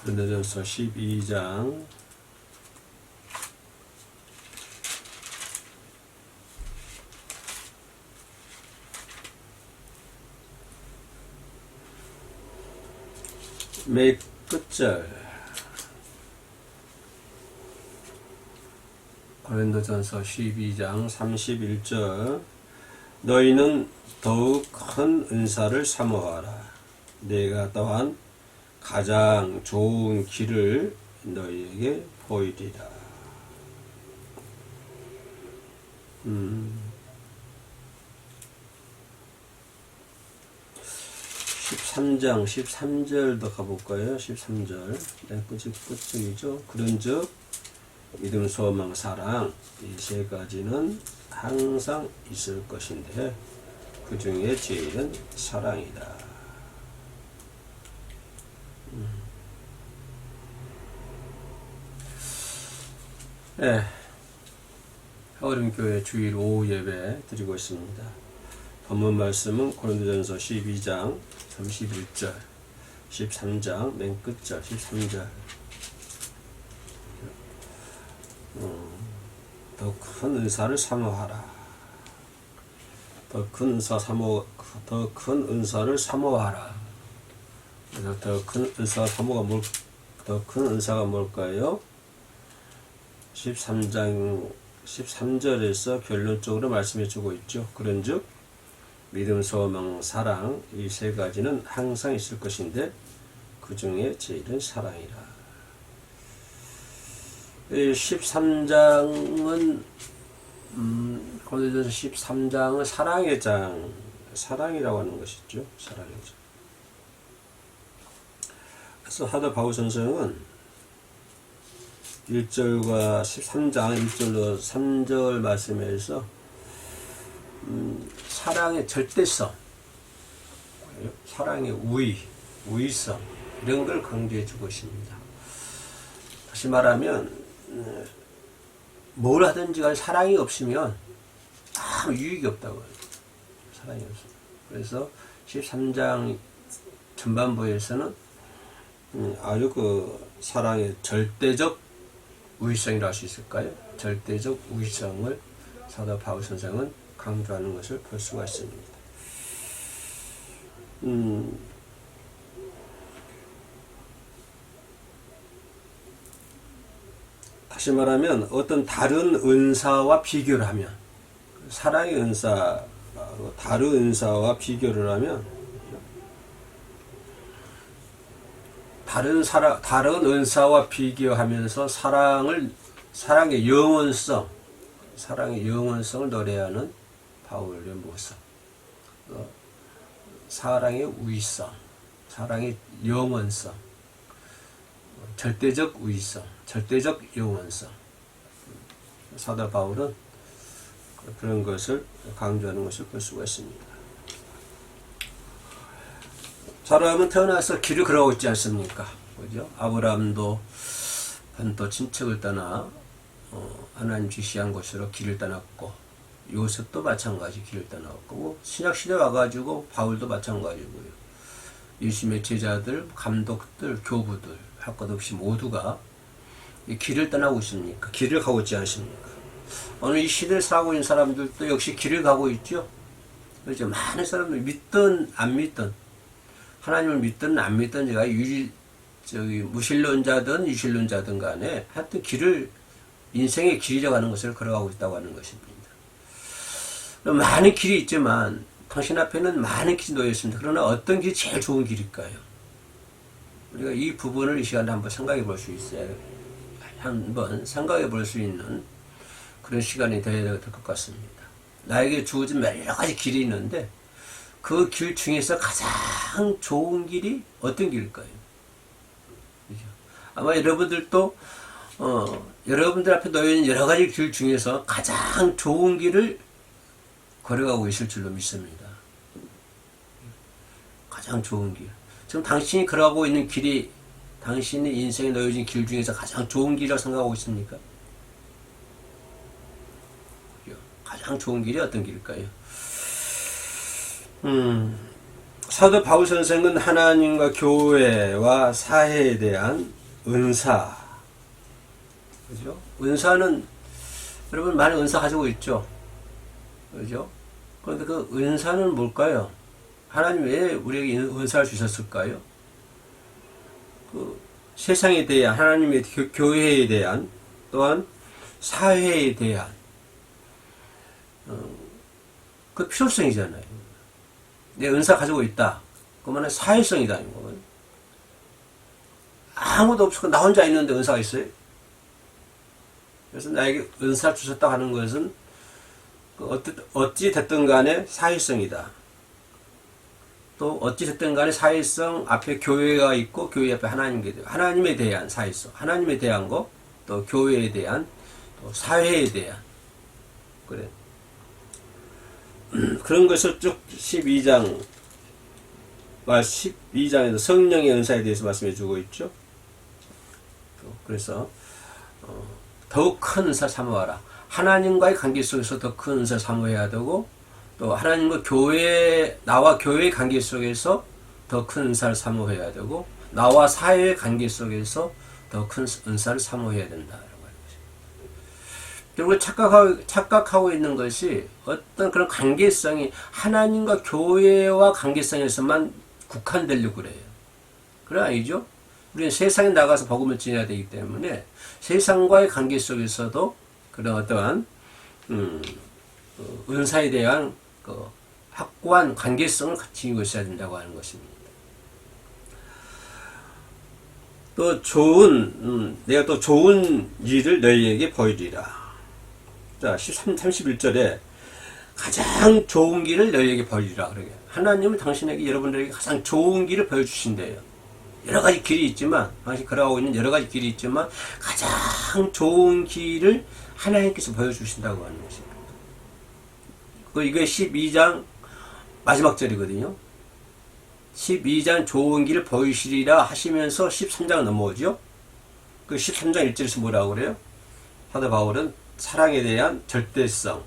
고린도전서 12장 '맨 끝절 고린도전서 12장 31절 너희는 더욱 큰 은사를 사모하라. 내가 또한 가장 좋은 길을 너희에게 보이리라. 13장 13절도 가볼까요? 13절 끝쪽이죠. 그런즉 믿음, 소망, 사랑 이 세 가지는 항상 있을 것인데 그 중에 제일은 사랑이다. 네, 하울림교회 주일 오후 예배 드리고 있습니다. 본문 말씀은 고린도전서 12장 31절, 13장 맨 끝절 13절. 더 큰 은사를 사모하라. 더 큰 은사를 사모하라. 그래서 더 큰 은사가 뭘까요? 13장 13절에서 결론적으로 말씀해 주고 있죠. 그런즉 믿음, 소망, 사랑 이 세 가지는 항상 있을 것인데 그 중에 제일은 사랑이라. 13장은 고린도전서 13장은 사랑의 장, 사랑이라고 하는 것이죠. 사랑의 장. 그래서 사도 바울 선생은 1절과 13장 1절로 3절 말씀에서 사랑의 절대성, 사랑의 우위성 이런 걸 강조해 주고 있습니다. 다시 말하면 뭘 하든지 간에 사랑이 없으면 아무 유익이 없다고 해요. 사랑이 없어요. 그래서 13장 전반부에서는 아주 그 사랑의 절대적 우위성이라고 할 수 있을까요? 절대적 우위성을 사도 바울 선생은 강조하는 것을 볼 수가 있습니다. 다시 말하면 어떤 다른 은사와 비교를 하면 사랑의 은사, 다른 은사와 비교를 하면 다른 은사와 비교하면서 사랑의 영원성을 노래하는 바울의 모습, 사랑의 우위성, 사랑의 영원성, 절대적 우위성, 절대적 영원성. 사도 바울은 그런 것을 강조하는 것을 볼 수가 있습니다. 사람은 태어나서 길을 걸어가고 있지 않습니까? 그죠? 아브라함도 본토 친척을 떠나 하나님 지시한 곳으로 길을 떠났고, 요셉도 마찬가지 길을 떠났고, 신약시대 와가지고 바울도 마찬가지고요. 예수님의 제자들, 감독들, 교부들 할 것 없이 모두가 이 길을 떠나고 있습니까? 길을 가고 있지 않습니까? 오늘 이 시대를 살아가고 있는 사람들도 역시 길을 가고 있죠. 그렇죠? 많은 사람들 믿든 안 믿든, 하나님을 믿든 안 믿든, 제가 무신론자든 유신론자든 간에 하여튼 인생의 길이라고 하는 것을 걸어가고 있다고 하는 것입니다. 많은 길이 있지만 당신 앞에는 많은 길이 놓여 있습니다. 그러나 어떤 길이 제일 좋은 길일까요? 우리가 이 부분을 이 시간에 한번 생각해 볼 수 있어요. 한번 생각해 볼 수 있는 그런 시간이 되어야 될 것 같습니다. 나에게 주어진 여러 가지 길이 있는데 그 길 중에서 가장 좋은 길이 어떤 길일까요? 그죠? 아마 여러분들도 여러분들 앞에 놓여있는 여러 가지 길 중에서 가장 좋은 길을 걸어가고 있을 줄로 믿습니다. 가장 좋은 길. 지금 당신이 걸어가고 있는 길이 당신의 인생에 놓여진 길 중에서 가장 좋은 길이라고 생각하고 있습니까? 가장 좋은 길이 어떤 길일까요? 사도 바울 선생은 하나님과 교회와 사회에 대한 은사, 그죠? 은사는 여러분 많은 은사 가지고 있죠, 그죠? 그런데 그 은사는 뭘까요? 하나님 왜 우리에게 은사를 주셨을까요? 그 세상에 대한 하나님의 교회에 대한 또한 사회에 대한 그 필요성이잖아요. 내 은사 가지고 있다. 그러면 사회성이다. 이거는. 아무도 없고 나 혼자 있는데 은사가 있어요. 그래서 나에게 은사를 주셨다고 하는 것은 어찌 됐든 간에 사회성이다. 또 어찌 됐든 간에 사회성 앞에 교회가 있고 교회 앞에 하나님에 대한 사회성, 하나님에 대한 거, 또 교회에 대한, 또 사회에 대한, 그래. 그런 것을 쭉 12장에서 성령의 은사에 대해서 말씀해 주고 있죠. 그래서 더욱 큰 은사 사모하라. 하나님과의 관계 속에서 더 큰 은사 사모해야 되고, 또 하나님과 나와 교회의 관계 속에서 더 큰 은사를 사모해야 되고, 나와 사회의 관계 속에서 더 큰 은사를 사모해야 된다. 그리고 착각하고 있는 것이 어떤 그런 관계성이 하나님과 교회와 관계성에서만 국한되려고 그래요. 그래 아니죠? 우리는 세상에 나가서 복음을 전해야 되기 때문에 세상과의 관계 속에서도 그런 어떠한 은사에 대한 그 확고한 관계성을 지니고 있어야 된다고 하는 것입니다. 또 내가 또 좋은 일을 너희에게 보이리라. 자, 31절에 가장 좋은 길을 너희에게 보이리라. 그러게. 하나님은 당신에게, 여러분들에게 가장 좋은 길을 보여주신대요. 여러 가지 길이 있지만, 당신 걸어가고 있는 여러 가지 길이 있지만, 가장 좋은 길을 하나님께서 보여주신다고 하는 것입니다. 이게 12장 마지막 절이거든요. 12장 좋은 길을 보이시리라 하시면서 13장을 넘어오죠. 그 13장 1절에서 뭐라고 그래요? 사도 바울은 사랑에 대한 절대성,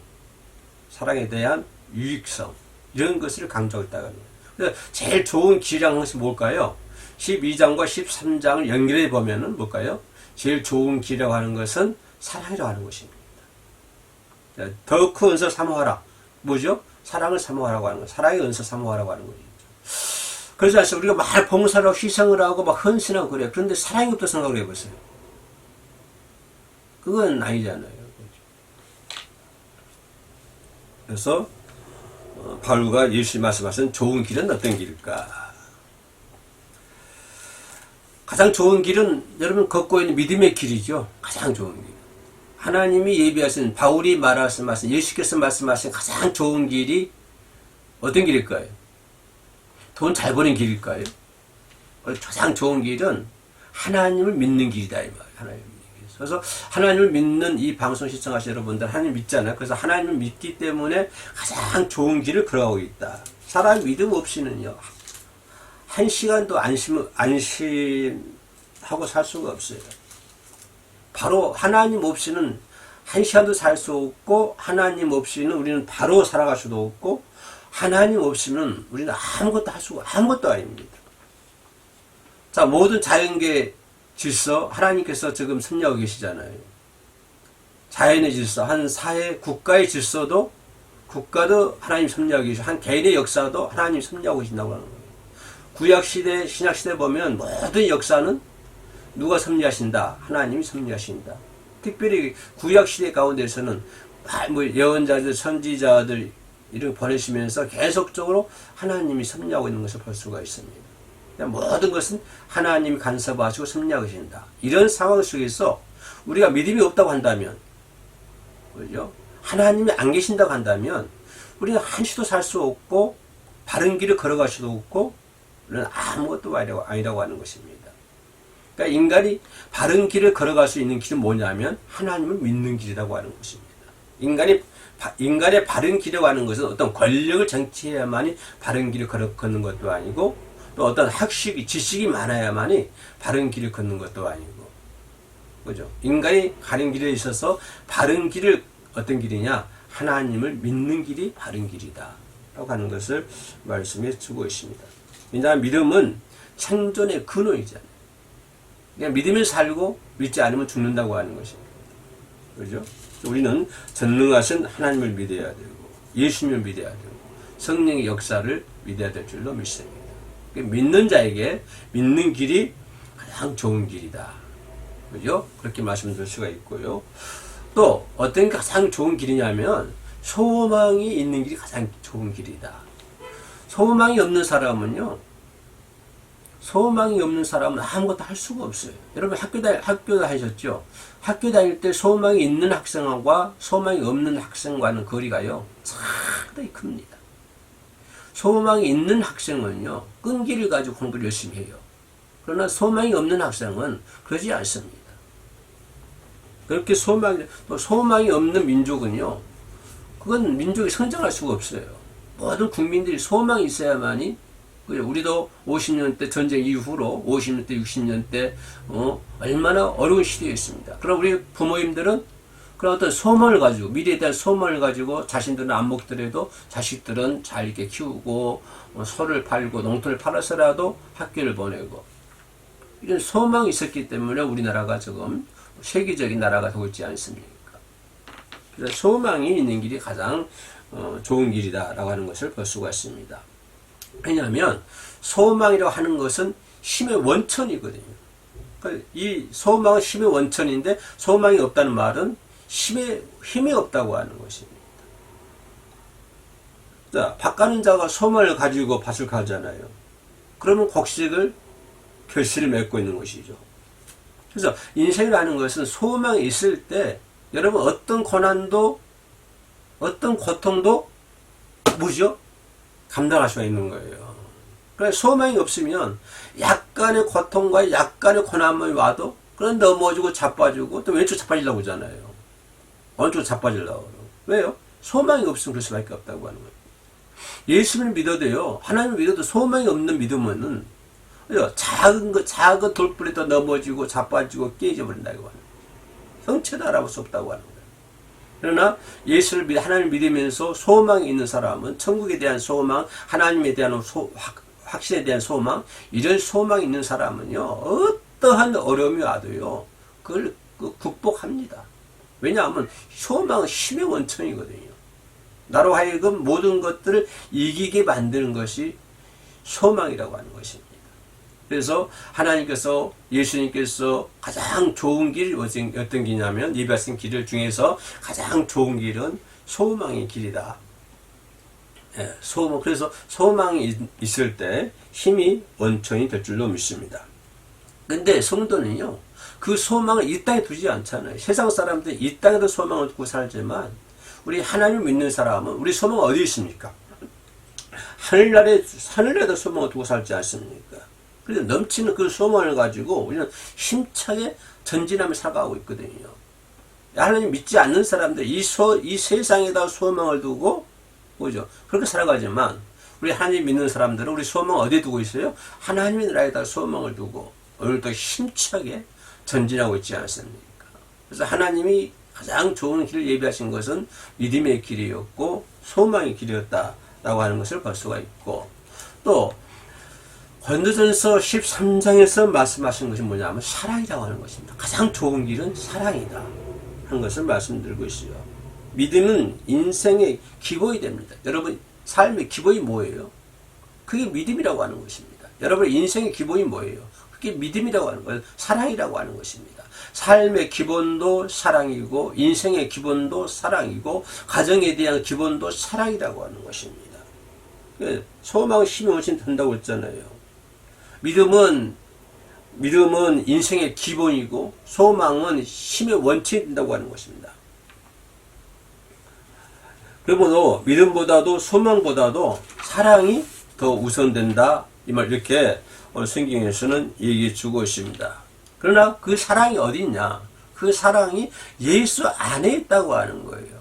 사랑에 대한 유익성, 이런 것을 강조하고 있다고 합니다. 그래서 제일 좋은 길이라는 것이 뭘까요? 12장과 13장을 연결해 보면은 뭘까요? 제일 좋은 길이라고 하는 것은 사랑이라고 하는 것입니다. 더 큰 은사 사모하라. 뭐죠? 사랑을 사모하라고 하는 거. 사랑의 은사 사모하라고 하는 거죠. 그러지 않습니까? 우리가 막 봉사를 하고 희생을 하고 막 헌신하고 그래요. 그런데 사랑이 없다 생각을 해보세요. 그건 아니잖아요. 그래서 바울과 예수님이 말씀하신 좋은 길은 어떤 길일까? 가장 좋은 길은 여러분 걷고 있는 믿음의 길이죠. 가장 좋은 길. 하나님이 예비하신, 바울이 말씀하신, 예수께서 말씀하신 가장 좋은 길이 어떤 길일까요? 돈 잘 버는 길일까요? 가장 좋은 길은 하나님을 믿는 길이다. 이 말. 하나님을 믿는 길. 그래서 하나님을 믿는 이 방송 시청하시는 여러분들 하나님 믿잖아요. 그래서 하나님을 믿기 때문에 가장 좋은 길을 걸어가고 있다. 사람 믿음 없이는요, 한 시간도 안심하고 살 수가 없어요. 바로 하나님 없이는 한 시간도 살 수 없고, 하나님 없이는 우리는 바로 살아갈 수도 없고, 하나님 없이는 우리는 아무것도 아닙니다. 자, 모든 자연계 질서, 하나님께서 지금 섭리하고 계시잖아요. 자연의 질서, 한 사회, 국가의 질서도, 국가도 하나님 섭리하고 계시고, 한 개인의 역사도 하나님 섭리하고 계신다고 하는 거예요. 구약시대, 신약시대 보면 모든 역사는 누가 섭리하신다? 하나님이 섭리하신다. 특별히 구약시대 가운데서는 예언자들, 선지자들 이렇게 보내시면서 계속적으로 하나님이 섭리하고 있는 것을 볼 수가 있습니다. 모든 것은 하나님이 간섭하시고 섭리하고 계신다. 이런 상황 속에서 우리가 믿음이 없다고 한다면, 그죠? 하나님이 안 계신다고 한다면 우리는 한시도 살 수 없고 바른 길을 걸어갈 수도 없고 우리는 아무것도 아니라고 하는 것입니다. 그러니까 인간이 바른 길을 걸어갈 수 있는 길은 뭐냐면 하나님을 믿는 길이라고 하는 것입니다. 인간의 바른 길이라고 하는 것은 어떤 권력을 쟁취해야만이 바른 길을 걷는 것도 아니고, 또 어떤 지식이 많아야만이 바른 길을 걷는 것도 아니고, 그죠? 인간이 가는 길에 있어서 바른 길을 어떤 길이냐? 하나님을 믿는 길이 바른 길이다 라고 하는 것을 말씀해 주고 있습니다. 왜냐하면 믿음은 생존의 근원이잖아요. 그냥 믿으면 살고 믿지 않으면 죽는다고 하는 것입니다. 그죠? 우리는 전능하신 하나님을 믿어야 되고 예수님을 믿어야 되고 성령의 역사를 믿어야 될 줄로 믿습니다. 믿는 자에게 믿는 길이 가장 좋은 길이다. 그죠? 그렇게 말씀드릴 수가 있고요. 또 어떤 게 가장 좋은 길이냐면 소망이 있는 길이 가장 좋은 길이다. 소망이 없는 사람은 아무것도 할 수가 없어요. 여러분 학교 다니셨죠? 학교 다닐 때 소망이 있는 학생과 소망이 없는 학생과는 거리가요, 상당히 큽니다. 소망이 있는 학생은요, 끈기를 가지고 공부를 열심히 해요. 그러나 소망이 없는 학생은 그러지 않습니다. 그렇게 소망이 없는 민족은요, 그건 민족이 성장할 수가 없어요. 모든 국민들이 소망이 있어야만이, 우리도 50년 대 전쟁 이후로 50년 대 60년 대 얼마나 어려운 시대였습니다. 그럼 우리 부모님들은 그런 어떤 소망을 가지고, 미래에 대한 소망을 가지고 자신들은 안 먹더라도 자식들은 잘 이렇게 키우고 소를 팔고 농토를 팔아서라도 학교를 보내고, 이런 소망이 있었기 때문에 우리나라가 지금 세계적인 나라가 되고 있지 않습니까? 그래서 소망이 있는 길이 가장 좋은 길이다라고 하는 것을 볼 수가 있습니다. 왜냐하면 소망이라고 하는 것은 힘의 원천이거든요. 이 소망은 힘의 원천인데 소망이 없다는 말은 힘이 없다고 하는 것입니다. 자, 밭 가는 자가 소망을 가지고 밭을 가잖아요. 그러면 곡식을 결실을 맺고 있는 것이죠. 그래서 인생이라는 것은 소망이 있을 때 여러분 어떤 고난도 어떤 고통도 뭐죠? 감당할 수가 있는 거예요. 그래서 소망이 없으면 약간의 고통과 약간의 고난만 와도 그런 넘어지고 자빠지고 또 왼쪽 자빠지려고 하잖아요. 어느 쪽 자빠지려고. 왜요? 소망이 없으면 그럴 수밖에 없다고 하는 거예요. 예수님을 믿어도요, 하나님을 믿어도 소망이 없는 믿음은 작은 돌불에도 넘어지고 자빠지고 깨져버린다고 하는 거예요. 형체도 알아볼 수 없다고 하는 거예요. 그러나 하나님을 믿으면서 소망이 있는 사람은 천국에 대한 소망, 하나님에 대한 확신에 대한 소망, 이런 소망이 있는 사람은요, 어떠한 어려움이 와도요, 그걸 극복합니다. 왜냐하면 소망은 힘의 원천이거든요. 나로 하여금 모든 것들을 이기게 만드는 것이 소망이라고 하는 것입니다. 그래서 하나님께서, 예수님께서 가장 좋은 길이 어떤 길이냐면, 예비하신 길 중에서 가장 좋은 길은 소망의 길이다. 예, 그래서 소망이 있을 때 힘이 원천이 될 줄로 믿습니다. 근데 성도는요, 그 소망을 이 땅에 두지 않잖아요. 세상 사람들이 이 땅에도 소망을 두고 살지만, 우리 하나님을 믿는 사람은 우리 소망은 어디 있습니까? 하늘나라에도 소망을 두고 살지 않습니까? 그래서 넘치는 그 소망을 가지고 우리는 힘차게 전진하며 살아가고 있거든요. 하나님 믿지 않는 사람들, 이 세상에다 소망을 두고, 그죠? 그렇게 살아가지만, 우리 하나님 믿는 사람들은 우리 소망 어디에 두고 있어요? 하나님의 나라에다 소망을 두고, 오늘도 힘차게 전진하고 있지 않습니까? 그래서 하나님이 가장 좋은 길을 예비하신 것은 믿음의 길이었고, 소망의 길이었다라고 하는 것을 볼 수가 있고, 또, 고린도전서 13장에서 말씀하신 것이 뭐냐면 사랑이라고 하는 것입니다. 가장 좋은 길은 사랑이다 하는 것을 말씀드리고 있어요. 믿음은 인생의 기본이 됩니다. 여러분 삶의 기본이 뭐예요? 그게 믿음이라고 하는 것입니다. 여러분 인생의 기본이 뭐예요? 그게 믿음이라고 하는 거예요. 사랑이라고 하는 것입니다. 삶의 기본도 사랑이고 인생의 기본도 사랑이고 가정에 대한 기본도 사랑이라고 하는 것입니다. 소망은 힘이 훨씬 된다고 했잖아요. 믿음은 인생의 기본이고 소망은 힘의 원천이 된다고 하는 것입니다. 그러므로 믿음보다도 소망보다도 사랑이 더 우선된다, 이 말 이렇게 성경에서는 얘기해 주고 있습니다. 그러나 그 사랑이 어디 있냐? 그 사랑이 예수 안에 있다고 하는 거예요.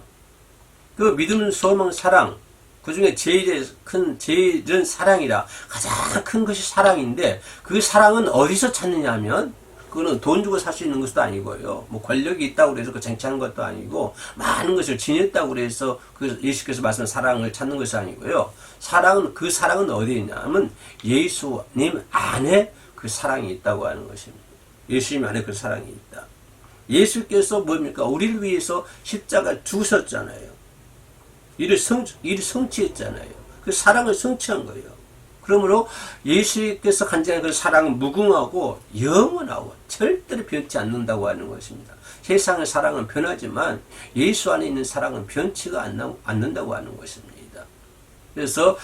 그 믿음, 소망, 사랑, 그 중에 제일은 사랑이라. 가장 큰 것이 사랑인데, 그 사랑은 어디서 찾느냐 하면 그거는 돈 주고 살 수 있는 것도 아니고요. 뭐 권력이 있다고 그래서 그 쟁취하는 것도 아니고, 많은 것을 지녔다고 그래서 그 예수께서 말씀한 사랑을 찾는 것이 아니고요. 그 사랑은 어디에 있냐면 예수님 안에 그 사랑이 있다고 하는 것입니다. 예수님 안에 그 사랑이 있다. 예수께서 뭡니까? 우리를 위해서 십자가를 죽으셨잖아요. 이를 성취했잖아요. 그 사랑을 성취한 거예요. 그러므로 예수께서 간증한 그 사랑은 무궁하고 영원하고 절대로 변치 않는다고 하는 것입니다. 세상의 사랑은 변하지만 예수 안에 있는 사랑은 변치가 않는다고 하는 것입니다. 그래서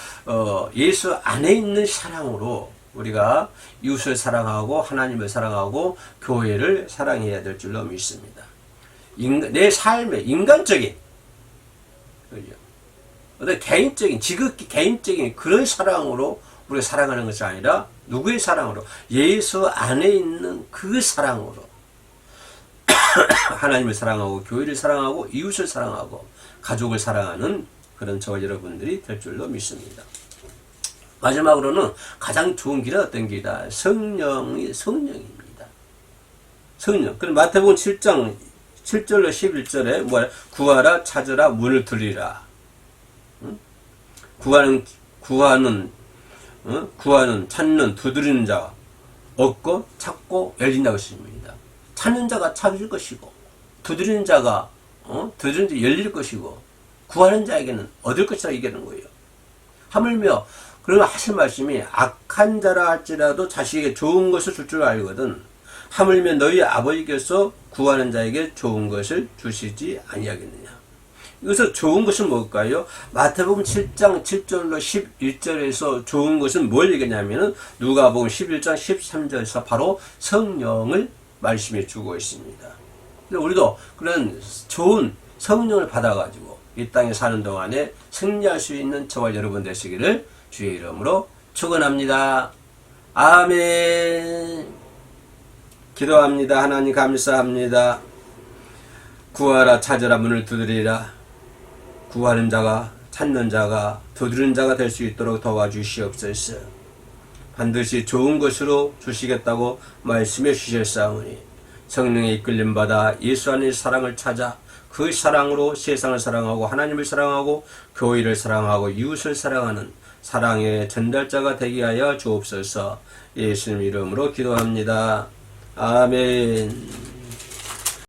예수 안에 있는 사랑으로 우리가 이웃을 사랑하고 하나님을 사랑하고 교회를 사랑해야 될 줄로 믿습니다. 내 삶의 인간적인, 그죠? 어떤 개인적인, 지극히 개인적인 그런 사랑으로 우리가 사랑하는 것이 아니라 누구의 사랑으로? 예수 안에 있는 그 사랑으로 하나님을 사랑하고 교회를 사랑하고 이웃을 사랑하고 가족을 사랑하는 그런 저와 여러분들이 될 줄로 믿습니다. 마지막으로는 가장 좋은 길은 어떤 길이다? 성령입니다. 성령. 그럼 마태복음 7장 7절로 11절에 뭐야? 구하라, 찾으라, 문을 두드리라. 응? 구하는, 찾는, 두드리는 자, 얻고, 찾고, 열린다고 했습니다. 찾는 자가 찾을 것이고, 두드리는 자가, 두드리는 자 열릴 것이고, 구하는 자에게는 얻을 것이라고 얘기하는 거예요. 하물며, 그러면 하실 말씀이 악한 자라 할지라도 자식에게 좋은 것을 줄 줄 알거든. 하물며 너희 아버지께서 구하는 자에게 좋은 것을 주시지 아니하겠느냐. 여기서 좋은 것은 뭘까요? 마태복음 7장 7절로 11절에서 좋은 것은 뭘 얘기하냐면은 누가복음 11장 13절에서 바로 성령을 말씀해 주고 있습니다. 우리도 그런 좋은 성령을 받아가지고 이 땅에 사는 동안에 승리할 수 있는 저와 여러분 되시기를 주의 이름으로 축원합니다. 아멘. 기도합니다. 하나님 감사합니다. 구하라, 찾으라, 문을 두드리라. 구하는 자가, 찾는 자가, 두드리는 자가 될 수 있도록 도와주시옵소서. 반드시 좋은 것으로 주시겠다고 말씀해 주셨사오니 성령의 이끌림 받아 예수 안의 사랑을 찾아 그 사랑으로 세상을 사랑하고 하나님을 사랑하고 교회를 사랑하고 이웃을 사랑하는 사랑의 전달자가 되게 하여 주옵소서. 예수님 이름으로 기도합니다. 아멘.